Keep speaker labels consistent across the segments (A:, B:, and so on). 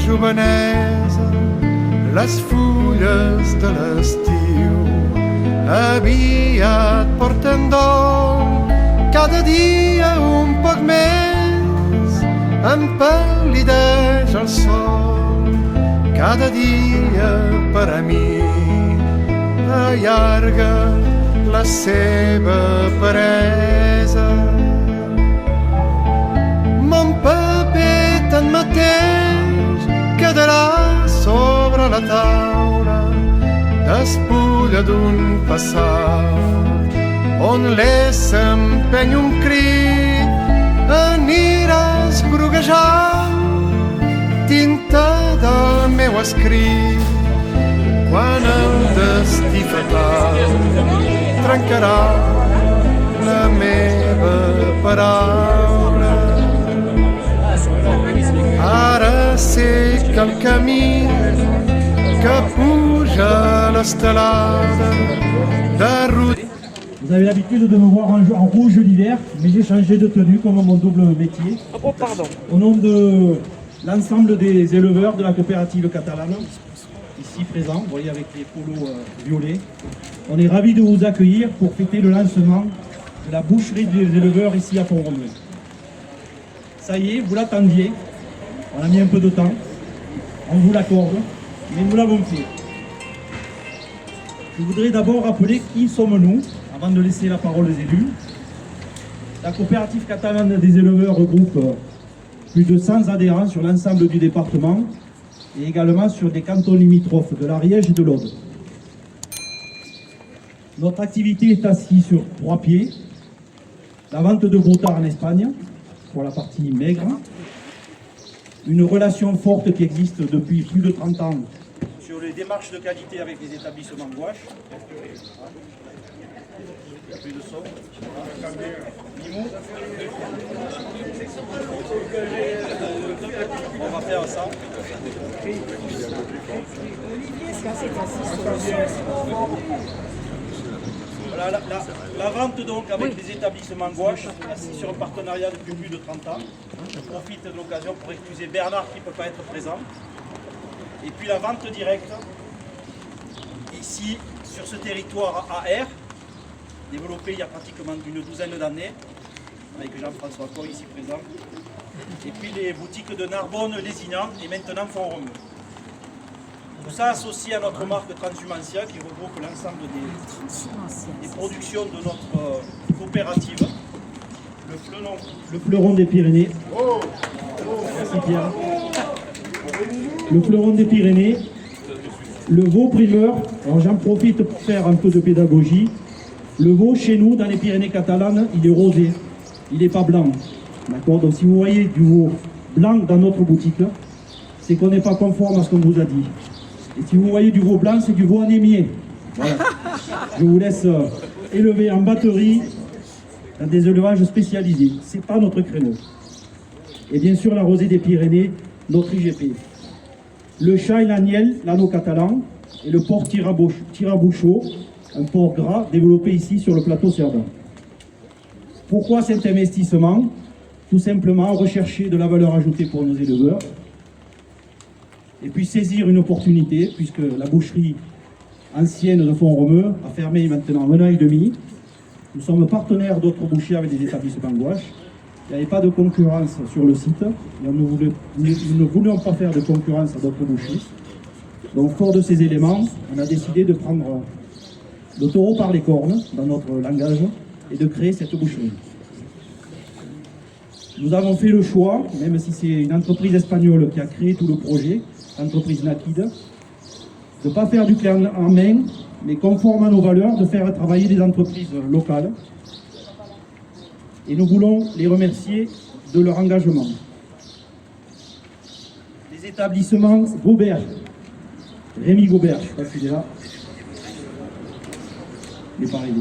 A: jovenesa, les fulles de l'estiu aviat porten dol, cada dia un poc més empal·lideix el sol, cada dia per a mi allarga la seva peresa. Mon paper tanmateix quedarà sobre la taula, despulla d'un passat on s'empeny un crit, aniràs groguejant tinta del meu escrit. Quan el destí fatal trencarà la meva paraula, ara sé que el camí que puja a l'estelada de route.
B: Vous avez l'habitude de me voir en rouge l'hiver, mais j'ai changé de tenue comme mon double métier.
C: Oh, pardon.
B: Au nom de l'ensemble des éleveurs de la coopérative catalane, ici présents, vous voyez avec les polos violets, on est ravis de vous accueillir pour fêter le lancement de la boucherie des éleveurs ici à Font-Romeu. Ça y est, vous l'attendiez, on a mis un peu de temps, on vous l'accorde, mais nous l'avons fait. Je voudrais d'abord rappeler qui sommes-nous, avant de laisser la parole aux élus. La coopérative catalane des éleveurs regroupe plus de 100 adhérents sur l'ensemble du département et également sur des cantons limitrophes de l'Ariège et de l'Aude. Notre activité est assise sur 3 pieds. La vente de broutards en Espagne, pour la partie maigre. Une relation forte qui existe depuis plus de 30 ans sur les démarches de qualité avec les établissements gouaches. Il n'y a plus de son. Mimou. On va faire ça. Voilà, la vente donc avec les établissements gouaches, assis sur un partenariat depuis plus de 30 ans. Je profite de l'occasion pour excuser Bernard qui ne peut pas être présent. Et puis la vente directe, ici sur ce territoire AR, développé il y a pratiquement une douzaine d'années, avec Jean-François Coy ici présent. Et puis les boutiques de Narbonne, Lézignan et maintenant Font-Romeu. Tout ça associé à notre marque Transhumancia qui regroupe l'ensemble des productions de notre coopérative. Le fleuron des Pyrénées. Merci Pierre. Le fleuron des Pyrénées. Le veau primeur. Alors j'en profite pour faire un peu de pédagogie. Le veau chez nous, dans les Pyrénées catalanes, il est rosé. Il n'est pas blanc. D'accord. Donc si vous voyez du veau blanc dans notre boutique, c'est qu'on n'est pas conforme à ce qu'on vous a dit. Et si vous voyez du veau blanc, c'est du veau anémié. Voilà. Je vous laisse élever en batterie dans des élevages spécialisés. Ce n'est pas notre créneau. Et bien sûr, la rosée des Pyrénées, notre IGP. Le chat et l'agnelle, l'anneau catalan, et le porc Tirabouchot, un porc gras développé ici sur le plateau Cerdan. Pourquoi cet investissement? Tout simplement rechercher de la valeur ajoutée pour nos éleveurs, et puis saisir une opportunité, puisque la boucherie ancienne de Font-Romeu a fermé maintenant 1 an et demi. Nous sommes partenaires d'autres bouchers avec des établissements gouaches. Il n'y avait pas de concurrence sur le site. Nous ne voulions pas faire de concurrence à d'autres boucheries. Donc, fort de ces éléments, on a décidé de prendre le taureau par les cornes, dans notre langage, et de créer cette boucherie. Nous avons fait le choix, même si c'est une entreprise espagnole qui a créé tout le projet, l'entreprise Nakid, de ne pas faire du clé en main, mais conforme à nos valeurs, de faire travailler des entreprises locales. Et nous voulons les remercier de leur engagement. Les établissements Gobert, Rémi Gobert, je ne sais pas s'il est là. Il est pareil.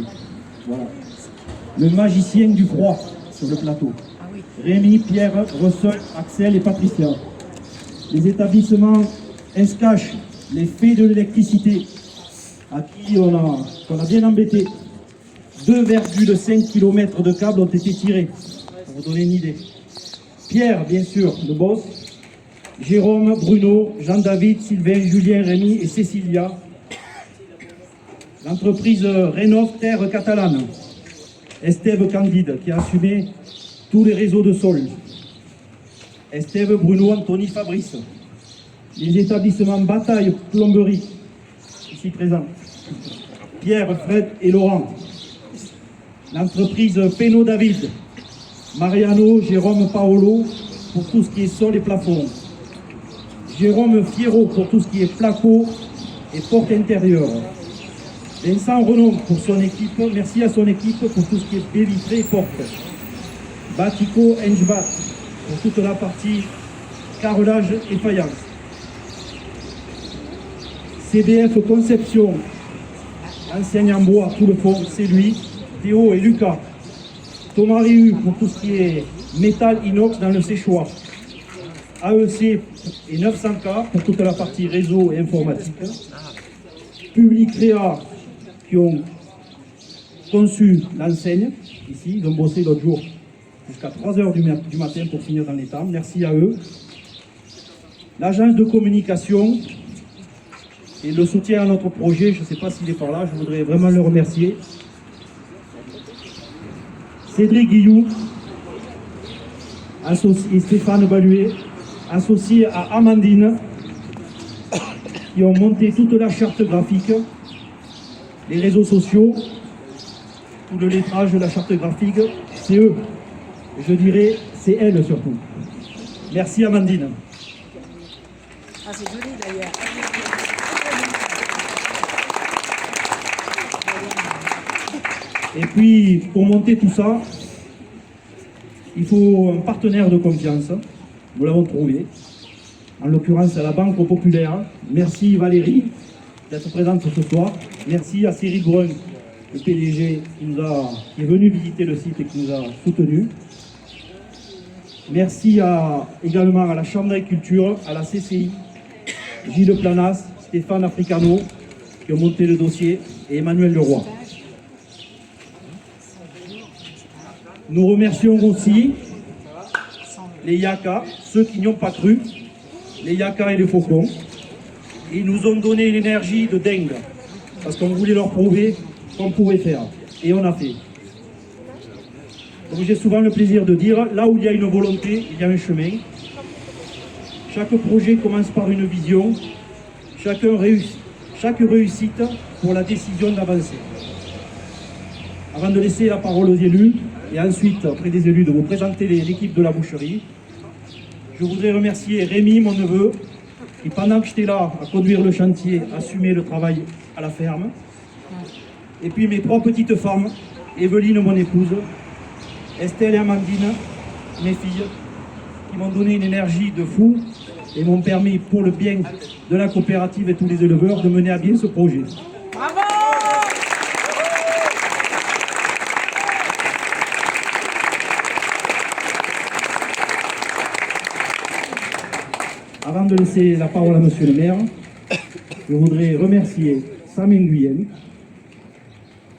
B: Voilà. Le magicien du froid sur le plateau. Rémi, Pierre, Russell, Axel et Patricia. Les établissements Escache, les fées de l'électricité, à qui on a bien embêté. 2,5 km de câbles ont été tirés, pour vous donner une idée. Pierre, bien sûr, le boss.
C: Jérôme, Bruno, Jean-David, Sylvain, Julien, Rémi et Cécilia. L'entreprise Rénov Terre Catalane. Estève Candide qui a assumé tous les réseaux de sol. Estève, Bruno, Anthony, Fabrice. Les établissements Bataille, Plomberie, ici présents. Pierre, Fred et Laurent. L'entreprise Pénaud David. Mariano, Jérôme, Paolo pour tout ce qui est sol et plafond. Jérôme Fierro pour tout ce qui est placo et porte intérieure. Vincent Renaud pour son équipe, merci à son équipe pour tout ce qui est baie vitrée et porte. Batico Enjbat pour toute la partie carrelage et faïence. CBF Conception, enseigne en bois, tout le fond, c'est lui. Théo et Lucas. Thomas Riu pour tout ce qui est métal inox dans le séchoir. AEC et 900K pour toute la partie réseau et informatique. Public Réa qui ont conçu l'enseigne, ici, ils ont bossé l'autre jour jusqu'à 3h du matin pour finir dans les temps, merci à eux. L'agence de communication et le soutien à notre projet, je ne sais pas s'il est par là, je voudrais vraiment le remercier. Cédric Guillou, et Stéphane Baluet, associés à Amandine, qui ont monté toute la charte graphique, les réseaux sociaux, tout le lettrage de la charte graphique, c'est eux. Je dirais, c'est elle surtout. Merci Amandine.
D: Ah, c'est joli d'ailleurs.
C: Et puis, pour monter tout ça, il faut un partenaire de confiance. Nous l'avons trouvé. En l'occurrence, à la Banque Populaire. Merci Valérie d'être présente ce soir. Merci à Cyril Brun, le PDG, qui est venu visiter le site et qui nous a soutenus. Merci également à la Chambre d'agriculture, à la CCI, Gilles Planas, Stéphane Africano, qui ont monté le dossier, et Emmanuel Leroy. Nous remercions aussi les Yaka, ceux qui n'y ont pas cru, les Yaka et les Faucons. Ils nous ont donné l'énergie de dingue, parce qu'on voulait leur prouver qu'on pouvait faire. Et on a fait. Donc j'ai souvent le plaisir de dire, là où il y a une volonté, il y a un chemin. Chaque projet commence par une vision, chaque réussite pour la décision d'avancer. Avant de laisser la parole aux élus, et ensuite, auprès des élus, de vous présenter l'équipe de la boucherie, je voudrais remercier Rémi, mon neveu, qui pendant que j'étais là à conduire le chantier, assumait le travail à la ferme. Et puis mes trois petites femmes, Evelyne, mon épouse, Estelle et Amandine, mes filles, qui m'ont donné une énergie de fou et m'ont permis, pour le bien de la coopérative et tous les éleveurs, de mener à bien ce projet.
D: Bravo!
C: Avant de laisser la parole à Monsieur le maire, je voudrais remercier Sam Nguyen,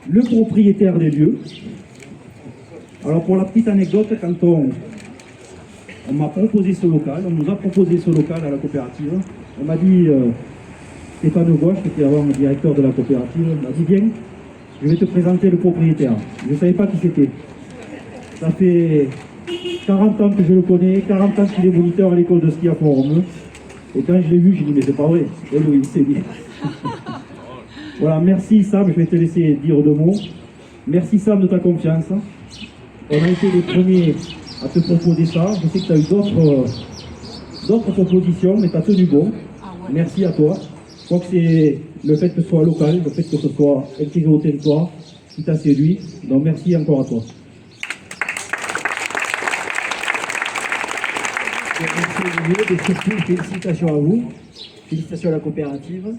C: le propriétaire des lieux. Alors pour la petite anecdote, quand on m'a proposé ce local, on nous a proposé ce local à la coopérative, on m'a dit, Stéphane Gouache, qui était avant le directeur de la coopérative, m'a dit bien, je vais te présenter le propriétaire. Je ne savais pas qui c'était. Ça fait 40 ans que je le connais, 40 ans qu'il est moniteur à l'école de ski à Font-Romeu. Et quand je l'ai vu, j'ai dit, mais c'est pas vrai. Et oui, c'est bien. Voilà, merci Sam, je vais te laisser dire deux mots. Merci Sam de ta confiance. On a été les premiers à te proposer ça. Je sais que tu as eu d'autres propositions, mais tu as tenu bon. Merci à toi. Je crois que c'est le fait que ce soit local, le fait que ce soit intégré au territoire qui t'a séduit. Donc merci encore à toi.
E: Et surtout, félicitations à vous, félicitations à la coopérative.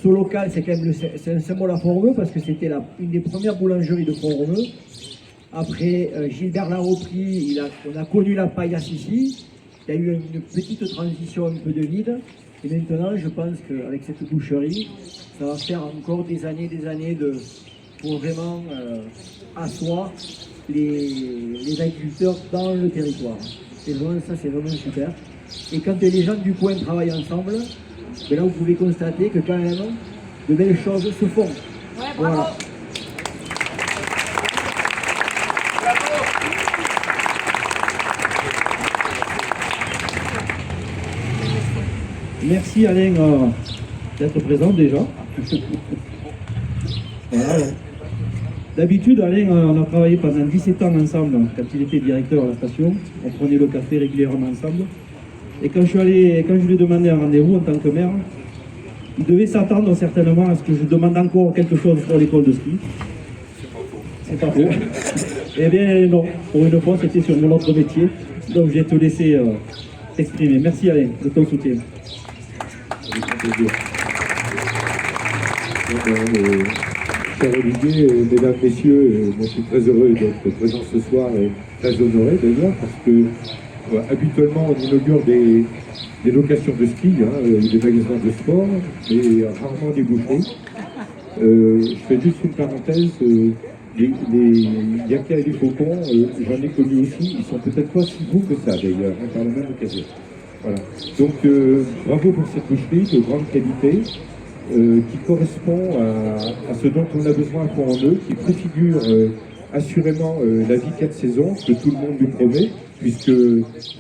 E: Ce local, c'est quand même c'est un symbole à Font-Romeu parce que c'était une des premières boulangeries de Font-Romeu. Après, Gilbert l'a repris, on a connu la paillasse ici. Il y a eu une petite transition un peu de vide. Et maintenant, je pense qu'avec cette boucherie, ça va faire encore des années pour vraiment asseoir les agriculteurs dans le territoire. Et vraiment, ça, c'est vraiment super. Et quand les gens du coin travaillent ensemble, ben là vous pouvez constater que quand même de belles choses se font.
D: Ouais, bravo.
E: Voilà.
C: Merci Alain d'être présent déjà. Voilà. D'habitude, Alain, on a travaillé pendant 17 ans ensemble quand il était directeur à la station. On prenait le café régulièrement ensemble. Et quand je lui ai demandé un rendez-vous en tant que maire, il devait s'attendre certainement à ce que je demande encore quelque chose pour l'école de ski. C'est pas faux. Eh bien non, pour une fois c'était sur mon autre métier. Donc je vais te laisser t'exprimer. Merci Alain de ton soutien.
F: Cher Olivier, mesdames, messieurs, moi je suis très heureux d'être présent ce soir et très honoré d'ailleurs parce que habituellement on inaugure des locations de ski, des magasins de sport, mais rarement des boucheries. Je fais juste une parenthèse, les Yaka et les Faucons, j'en ai connu aussi, ils sont peut-être pas si beaux que ça d'ailleurs, par la même occasion. Voilà. Donc bravo pour cette boucherie de grande qualité. Qui correspond à ce dont on a besoin à Pont-en-Neuve, qui préfigure assurément la vie 4 saisons que tout le monde nous promet, puisque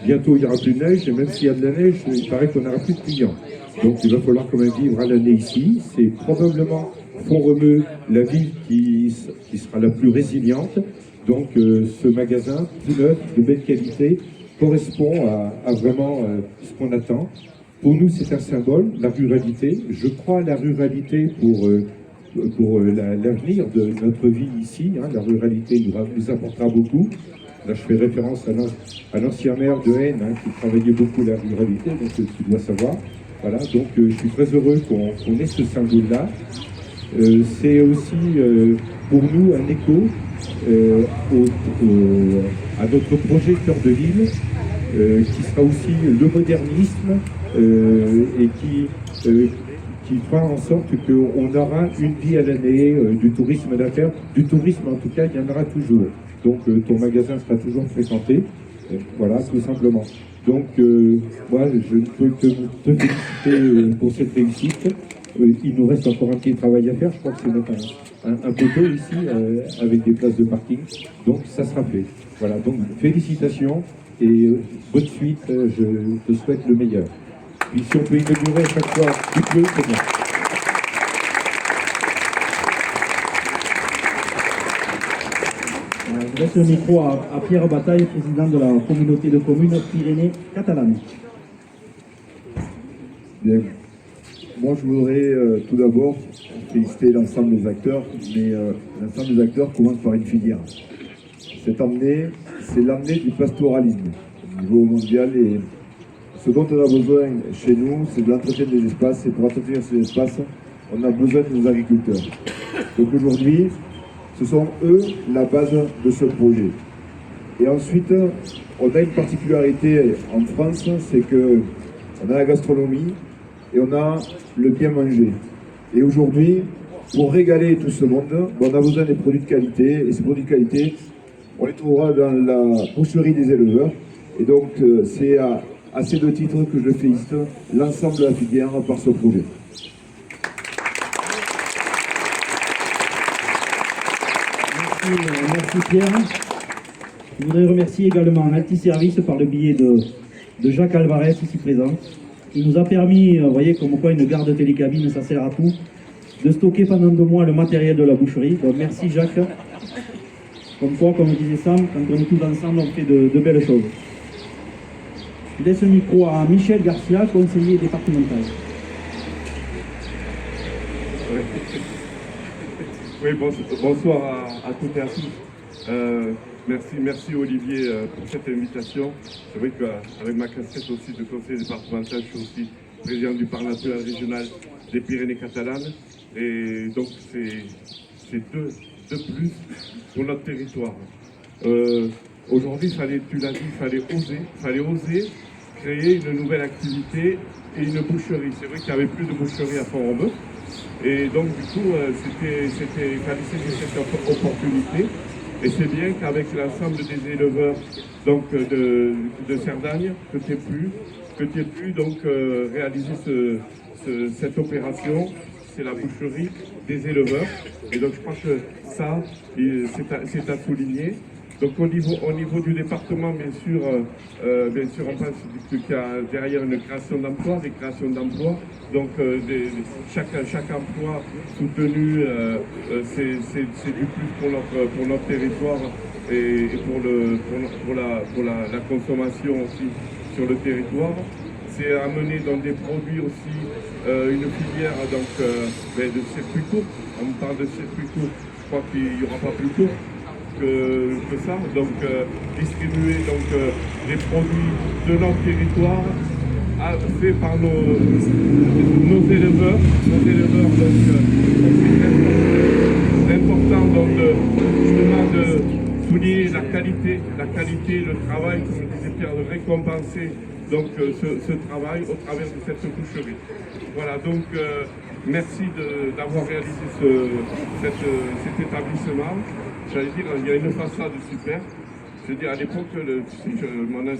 F: bientôt il n'y aura plus de neige, et même s'il y a de la neige, il paraît qu'on n'aura plus de clients. Donc il va falloir quand même vivre à l'année ici. C'est probablement Font-Romeu, la ville qui sera la plus résiliente. Donc ce magasin, tout neuf, de belle qualité, correspond à vraiment ce qu'on attend. Pour nous, c'est un symbole, la ruralité. Je crois à la ruralité pour l'avenir de notre vie ici. La ruralité nous apportera beaucoup. Là, je fais référence à l'ancien maire de Haine qui travaillait beaucoup la ruralité, donc tu dois savoir. Voilà, donc je suis très heureux qu'on ait ce symbole-là. C'est aussi pour nous un écho à notre projet Cœur de Ville, qui sera aussi le modernisme et qui fera en sorte qu'on aura une vie à l'année, du tourisme d'affaires. Du tourisme, en tout cas, il y en aura toujours. Donc, ton magasin sera toujours fréquenté. Voilà, tout simplement. Donc, moi, je ne peux que te féliciter pour cette réussite. Il nous reste encore un petit travail à faire. Je crois que c'est mettre un poteau ici, avec des places de parking. Donc, ça sera fait. Voilà, donc, félicitations et bonne suite. Je te souhaite le meilleur. Puis si on peut inaugurer à chaque fois du bleu, c'est bien.
C: Je laisse le micro à Pierre Bataille, président de la communauté de communes Pyrénées catalanes.
G: Bien. Moi, je voudrais tout d'abord féliciter l'ensemble des acteurs, mais l'ensemble des acteurs commence par une filière. Cette année, c'est l'année du pastoralisme au niveau mondial et ce dont on a besoin chez nous, c'est de l'entretien des espaces et pour entretenir ces espaces, on a besoin de nos agriculteurs. Donc aujourd'hui, ce sont eux la base de ce projet. Et ensuite, on a une particularité en France, c'est que on a la gastronomie et on a le bien manger. Et aujourd'hui, pour régaler tout ce monde, on a besoin des produits de qualité. Et ces produits de qualité, on les trouvera dans la boucherie des éleveurs. Et donc, c'est à ces deux titres que je félicite l'ensemble de la filière par ce projet.
C: Merci Pierre. Je voudrais remercier également Altiservice par le biais de Jacques Alvarez, ici présent. Il nous a permis, vous voyez, comme quoi une garde télécabine, ça sert à tout, de stocker pendant 2 mois le matériel de la boucherie. Donc merci Jacques. Comme quoi, comme disait Sam, quand on est tous ensemble, on fait de belles choses. Je laisse le micro à Michel Garcia, conseiller départemental.
H: Oui, bonsoir à toutes et à tous. Merci Olivier pour cette invitation. C'est vrai qu'avec ma casquette aussi de conseiller départemental, je suis aussi président du Parc naturel régional des Pyrénées catalanes. Et donc c'est deux plus pour notre territoire. Aujourd'hui, tu l'as dit, il fallait oser créer une nouvelle activité et une boucherie. C'est vrai qu'il n'y avait plus de boucherie à Font-Romeu. Et donc du coup, il fallait saisir cette opportunité. Et c'est bien qu'avec l'ensemble des éleveurs donc, de Cerdagne, que Tépu, que tu aies pu donc réaliser cette opération. C'est la boucherie des éleveurs. Et donc je crois que ça, c'est à souligner. Donc au niveau du département, bien sûr, on pense qu'il y a derrière une création d'emplois, des créations d'emplois. Donc chaque emploi soutenu, c'est du plus pour notre territoire et pour la consommation aussi sur le territoire. C'est amener dans des produits aussi une filière de circuit court. On parle de circuit court, je crois qu'il n'y aura pas plus court que ça. Donc distribuer des produits de notre territoire faits par nos éleveurs. Donc c'est important justement de souligner la qualité, le travail, comme je disais Pierre, de récompenser donc ce travail au travers de cette boucherie. Voilà, donc merci d'avoir réalisé cet établissement. J'allais dire, il y a une façade super. Je veux dire, à l'époque,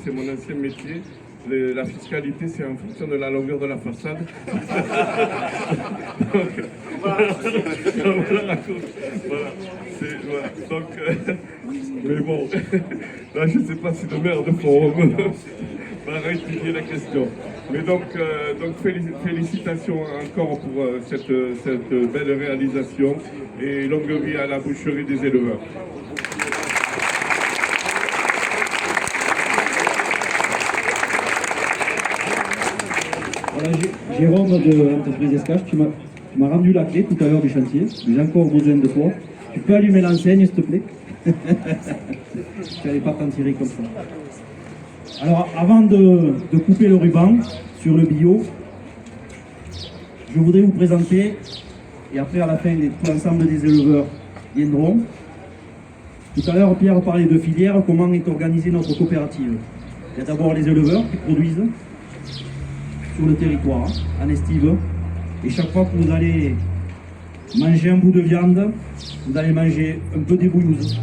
H: c'est mon ancien métier. La fiscalité, c'est en fonction de la longueur de la façade. Mais bon, là, je ne sais pas si le maire de Forum va réétudier la question. Mais donc félicitations encore pour cette belle réalisation et longue vie à la boucherie des éleveurs.
C: Voilà, Jérôme de l'entreprise Escache, tu m'as rendu la clé tout à l'heure du chantier. J'ai encore besoin de toi. Tu peux allumer l'enseigne, s'il te plaît? Tu n'allais pas t'en tirer comme ça. Alors, avant de couper le ruban sur le bio, je voudrais vous présenter, et après à la fin, tout l'ensemble des éleveurs viendront. Tout à l'heure, Pierre parlait de filière, comment est organisée notre coopérative. Il y a d'abord les éleveurs qui produisent sur le territoire, en estive, et chaque fois que vous allez manger un bout de viande, vous allez manger un peu des bouillouses,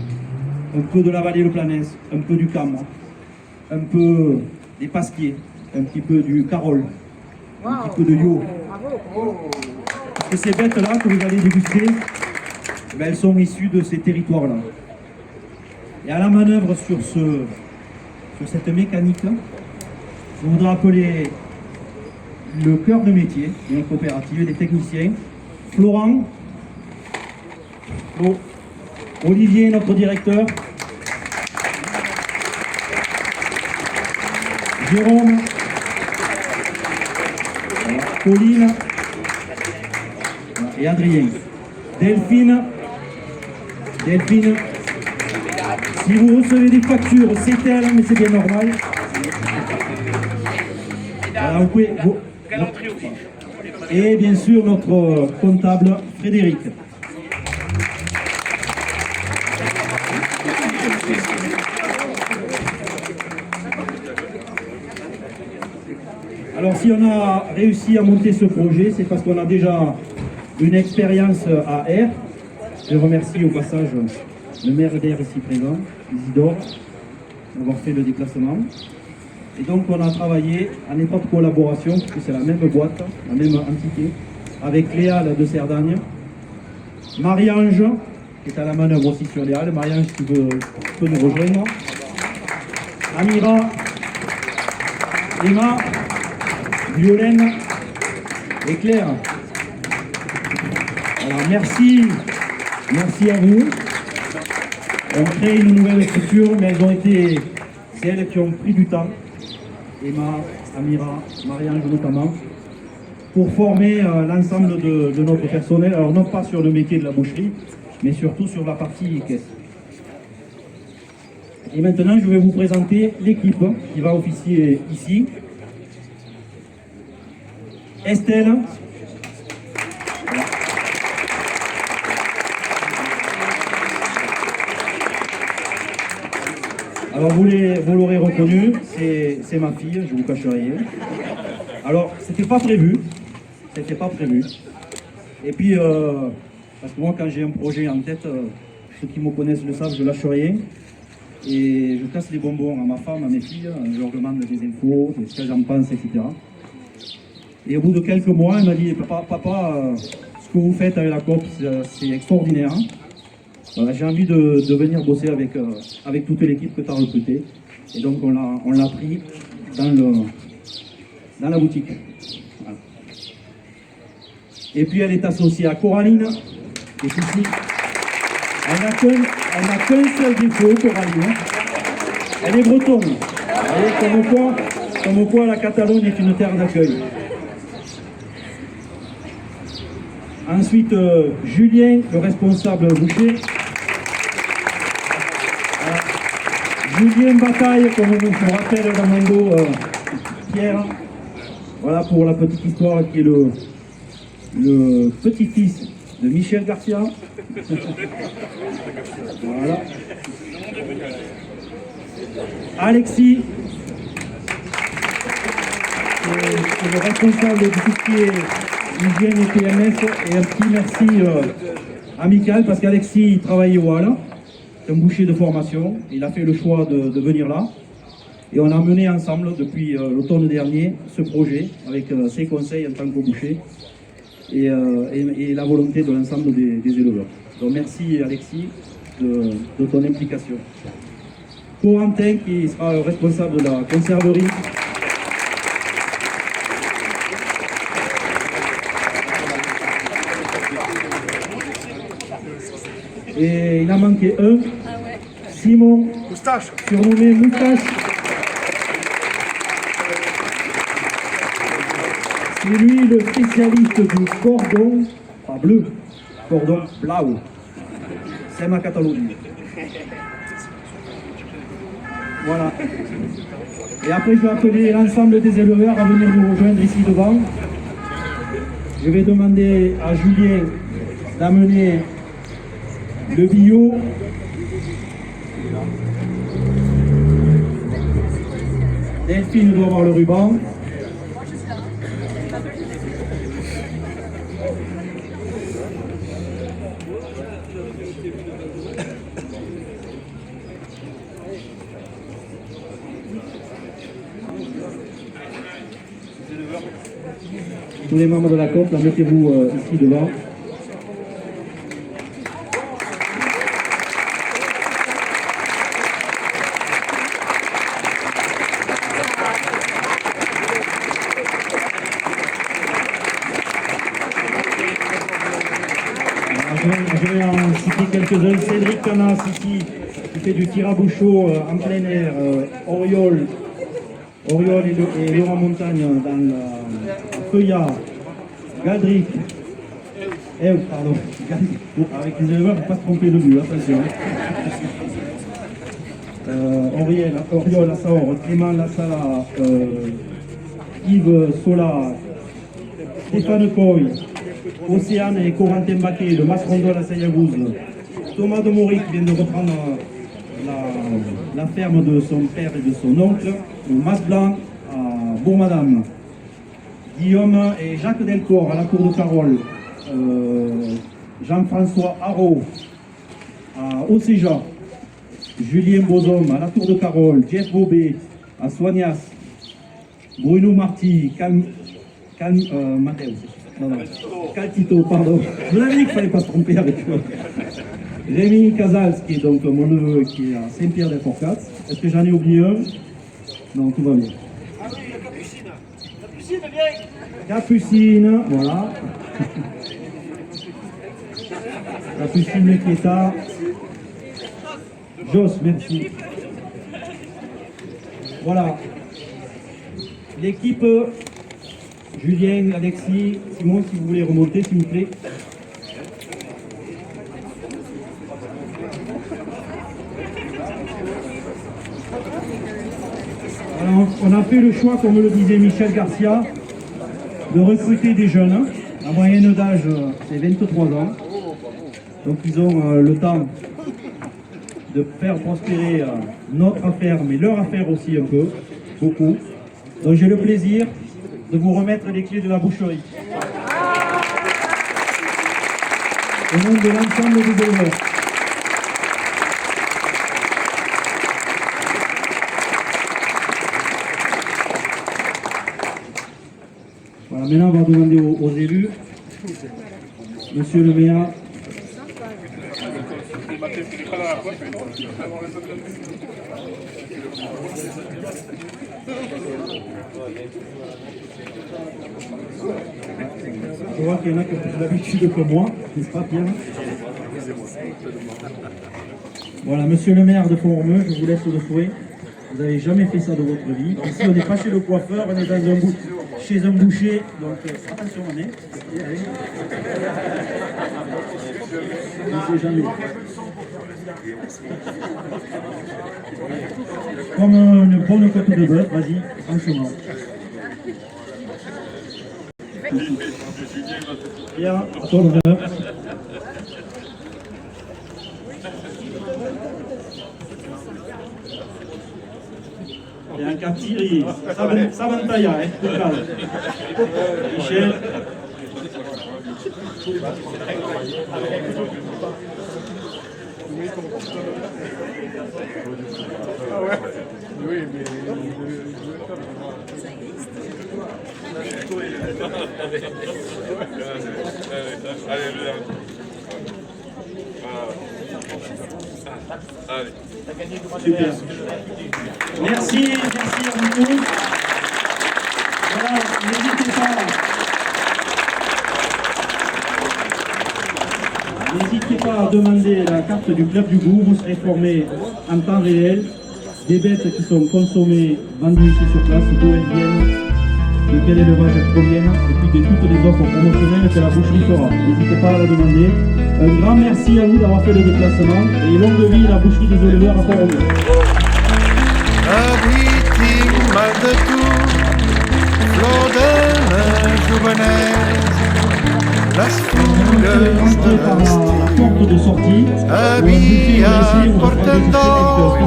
C: un peu de la vallée de Planès, un peu du cambre, un peu des pasquiers, un petit peu du carole, un petit peu de yo. Parce que ces bêtes-là que vous allez déguster, elles sont issues de ces territoires-là. Et à la manœuvre sur cette mécanique, je voudrais appeler le cœur de métier de notre coopérative, des techniciens, Florent, Olivier, notre directeur, Jérôme, Pauline et Adrien. Delphine, si vous recevez des factures, c'est elle, mais c'est bien normal. Voilà, vous pouvez, et bien sûr notre comptable Frédéric. Alors si on a réussi à monter ce projet, c'est parce qu'on a déjà une expérience à R. Je remercie au passage le maire d'Air ici présent, Isidore, d'avoir fait le déplacement. Et donc on a travaillé en étroite collaboration, puisque c'est la même boîte, la même entité, avec Léa de Cerdagne, Marie-Ange, qui est à la manœuvre aussi sur les halles. Marie-Ange, tu peux nous rejoindre. Amira, Emma, Violaine et Claire. Alors merci à vous. On crée une nouvelle structure, mais c'est elles qui ont pris du temps. Emma, Amira, Marie-Ange notamment, pour former l'ensemble de notre personnel, alors non pas sur le métier de la boucherie, mais surtout sur la partie caisse. Et maintenant, je vais vous présenter l'équipe qui va officier ici. Estelle. Voilà. Alors vous l'aurez reconnu, c'est ma fille, je vous cache rien. Alors c'était pas prévu. Et puis parce que moi quand j'ai un projet en tête, ceux qui me connaissent le savent, je lâche rien. Et je casse les bonbons à ma femme, à mes filles, je leur demande des infos, de ce qu'elles en pensent, etc. Et au bout de quelques mois, elle m'a dit, papa, ce que vous faites avec la COP, c'est extraordinaire. Hein. Voilà, j'ai envie de venir bosser avec toute l'équipe que tu as recrutée. Et donc on l'a pris dans la boutique. Voilà. Et puis elle est associée à Coraline, qui est ici. Elle n'a qu'un seul défaut, Coraline. Elle est bretonne. Comme quoi la Catalogne est une terre d'accueil. Ensuite, Julien, le responsable boucher. Julien Bataille, comme on me rappelle dans mon dos, Pierre. Voilà pour la petite histoire, qui est le petit-fils de Michel Garcia. Voilà. Alexis, c'est le responsable de tout ce qui est hygiène et PMS, et un petit merci amical parce qu'Alexis il travaille au Hall, c'est un boucher de formation, il a fait le choix de venir là et on a mené ensemble depuis l'automne dernier ce projet avec ses conseils en tant que boucher et la volonté de l'ensemble des éleveurs. Donc merci Alexis de ton implication. Corentin qui sera responsable de la conserverie. Et il en manquait un, Simon, surnommé Moustache. C'est lui le spécialiste du cordon, pas bleu, cordon blau. C'est ma Catalogne. Voilà. Et après, je vais appeler l'ensemble des éleveurs à venir nous rejoindre ici devant. Je vais demander à Julien d'amener le bio. Delphine doit avoir le ruban. Tous les membres de la COP, mettez-vous ici devant. Je vais en citer quelques-uns. Cédric Canas ici, qui fait du tir à bouchot en plein air. Oriol et Laurent Montagne dans la Feuillard. Galdric. Pardon. Avec les éleveurs, il ne faut pas se tromper de but, attention. Oriol Assaor, Clément Lassala, Yves Sola, Stéphane Coy, Océane et Corentin Baquet, le Masrondol à Sayagouz, Thomas de Maury qui vient de reprendre la ferme de son père et de son oncle, le Mas Blanc à Bourg-Madame, Guillaume et Jacques Delcor à la Cour de Carole, Jean-François Haro à Océja, Julien Bosom à la Tour de Carole, Jeff Bobet à Soignas, Bruno Marty, Caltito, pardon. Je vous avais dit qu'il ne fallait pas se tromper avec eux. Rémi Casals, qui est donc mon neveu, qui est à Saint-Pierre-des-Forcats. Est-ce que j'en ai oublié un? Non, tout va bien.
B: Ah oui, la Capucine. Capucine, viens.
C: Capucine, voilà. Capucine qui est à Joss, merci. Voilà. L'équipe, Julien, Alexis, Simon, si vous voulez remonter, s'il vous plaît. Alors, on a fait le choix, comme le disait Michel Garcia, de recruter des jeunes. La moyenne d'âge, c'est 23 ans. Donc ils ont le temps de faire prospérer notre affaire, mais leur affaire aussi un peu, beaucoup. Donc j'ai le plaisir de vous remettre les clés de la boucherie. Au nom de l'ensemble des éleveurs. Voilà, maintenant on va demander aux élus. Monsieur le maire. Je vois qu'il y en a qui ont plus d'habitude que moi, n'est-ce pas Pierre? Voilà, monsieur le maire de Font-Romeu, je vous laisse le souhait. Vous n'avez jamais fait ça de votre vie. Ici, on n'est pas chez le coiffeur, on est dans chez un boucher. Donc, attention, on est. Allez. On ne sait jamais. Comme une bonne côte de bœuf, vas-y, franchement. Pierre, à toi l'honneur. Et un captiri, Savantaya, hein, pour calme. Michel. Super. Merci à vous tous. Voilà, n'hésitez pas à demander la carte du club du goût. Vous serez formé en temps réel des bêtes qui sont consommées, vendues ici sur place, d'où elles viennent, de quel élevage elles proviennent, et puis de toutes les offres promotionnelles que la boucherie fera. N'hésitez pas à la demander. Un grand merci à vous d'avoir fait le déplacement et longue vie à la boucherie des éleveurs à Font-Romeu.
A: Avui tinc mal de tu, flor de la jovenesa, les fulles de
C: Par la porte de sortie,
A: havia porten d'or,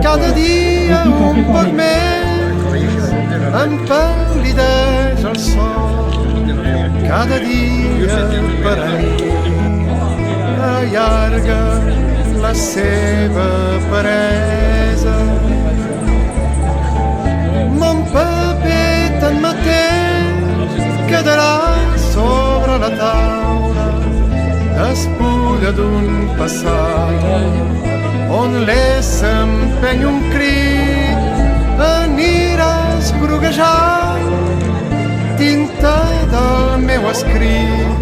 A: cada dia un poc més, em pal·lideix el sol, cada dia per a mi allarga la seva peresa. Mon paper tanmateix quedarà sobre la taula, despulla d'un passat on s'empeny un crit, aniràs groguejant tinta del meu escrit.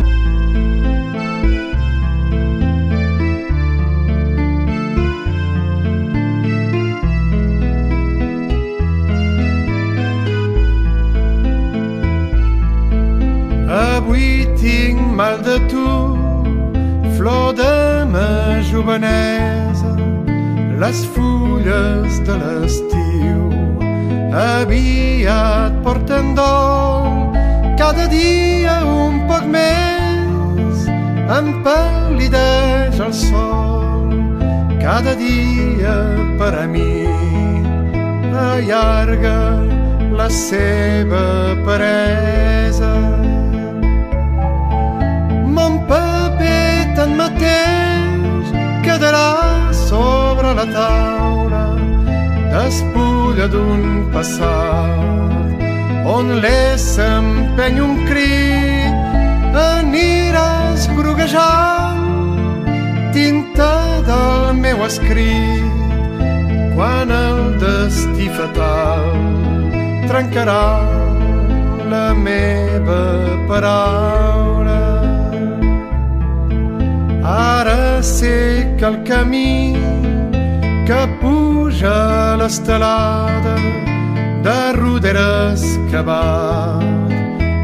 A: Avui tinc mal de tu, flor de ma jovenesa, les fulles de l'estiu aviat porten dol, cada dia un poc més, em pal·lideix el sol, cada dia per a mi allarga la seva peresa. Mon paper tanmateix quedarà sobre la taula, despulla d'un passat on s'empeny un crit, aniràs groguejant tinta del meu escrit, quan el destí fatal trencarà la meva paraula. Ara sé que el camí que puja a l'estelada de roderes cavat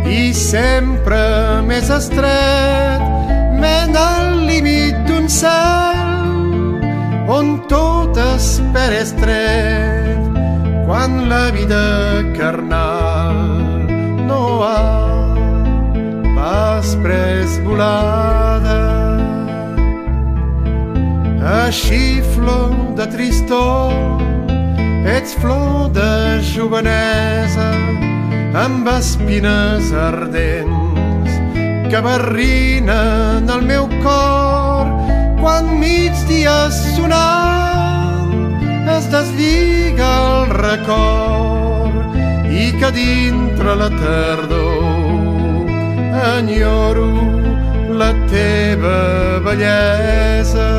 A: i sempre més estret mena al límit d'un cel on tot espera estret, quan la vida carnal no ha pas pres volada. Així, flor de tristor, ets flor de jovenesa, amb espines ardents que barrinen el meu cor, quan migdia sonant es deslliga el record i que dintre la tardor enyoro la teva bellesa.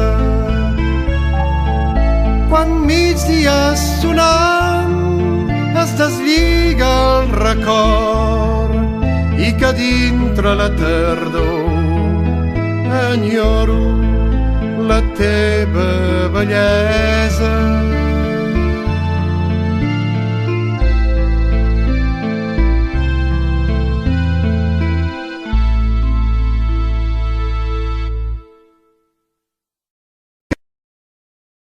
A: Quan migdia sonant es deslliga el record i que dintre la tardor enyoro la teva bellesa.